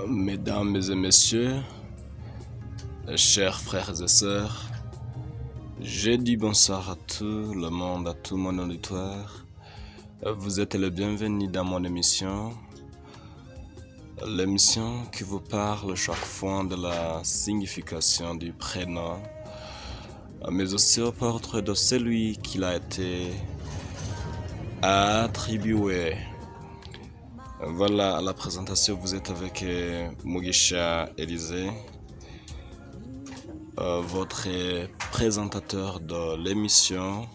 Mesdames et messieurs, chers frères et sœurs, je dis bonsoir à tout le monde, à tout mon auditoire. Vous êtes les bienvenus dans mon émission, l'émission qui vous parle chaque fois de la signification du prénom, mais aussi au portrait de celui qui l'a été attribué. Voilà, à la présentation, vous êtes avec Mugisha Élisée, votre présentateur de l'émission.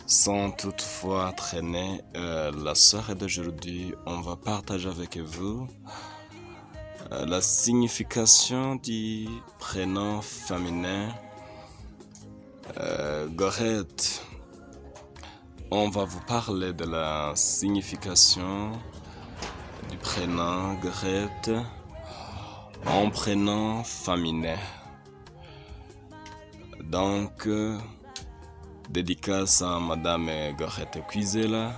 Sans toutefois traîner, la soirée d'aujourd'hui, on va partager avec vous la signification du prénom féminin Gorette. On va vous parler de la signification du prénom Gorette en prénom féminin. Donc, dédicace à Madame Gorette Cuisela,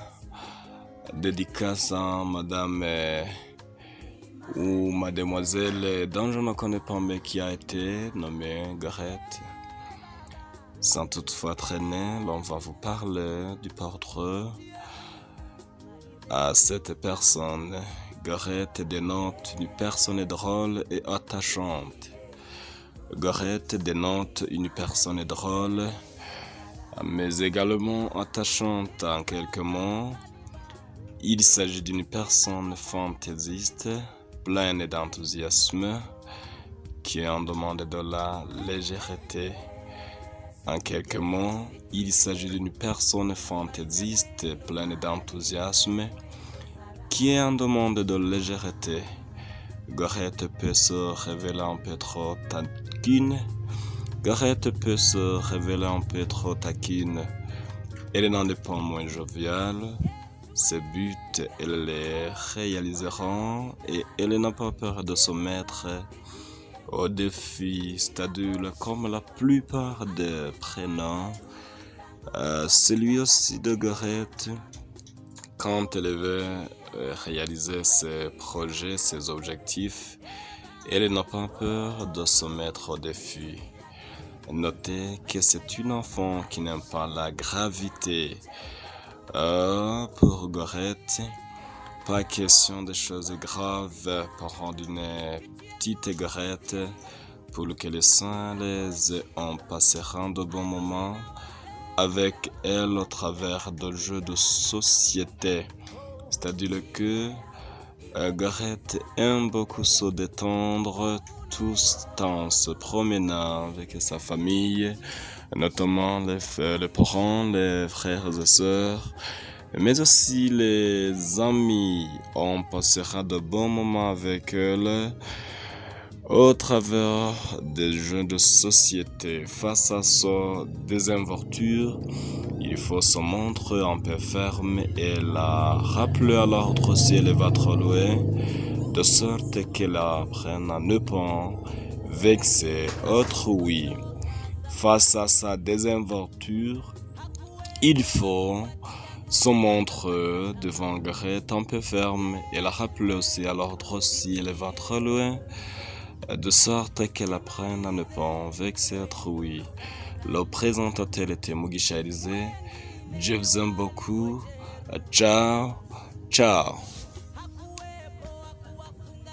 dédicace à Madame ou Mademoiselle dont je ne connais pas mais qui a été nommée Gorette. Sans toutefois traîner, on va vous parler du portrait à cette personne. Gorette dénote une personne drôle et attachante. Gorette dénote une personne drôle, mais également attachante en quelques mots. Il s'agit d'une personne fantaisiste, pleine d'enthousiasme, qui est en demande de la légèreté. En quelques mots, il s'agit d'une personne fantaisiste, pleine d'enthousiasme, qui est en demande de légèreté. Gorette peut se révéler un peu trop taquine. Gorette peut se révéler un peu trop taquine. Elle n'en est pas moins joviale. Ses buts, elle les réalisera et elle n'a pas peur de se mettre au défi, c'est-à-dire comme la plupart des prénoms. Celui aussi de Gorette, quand elle veut réaliser ses projets, ses objectifs, elle n'a pas peur de se mettre au défi. Notez que c'est une enfant qui n'aime pas la gravité. Pour Gorette, pas question de choses graves pour rendre une petite Gorette pour que les saints en passeront de bons moments avec elle au travers de jeux de société. C'est-à-dire que Gorette aime beaucoup se détendre tout en se promenant avec sa famille, notamment les parents, les frères et sœurs, mais aussi les amis. On passera de bons moments avec elle au travers des jeux de société. Face à sa désinvolture, il faut se montrer un peu ferme et la rappeler à l'ordre si elle va trop loin, de sorte qu'elle apprenne à ne pas vexer autrui. Face à sa désinvolture, il faut se montrer devant Gorette un peu ferme et la rappeler aussi à l'ordre si elle va trop loin, de sorte qu'elle apprenne à ne pas vexer autrui. Le présentateur était Mugisha Élisée. Je vous aime beaucoup. Ciao, ciao.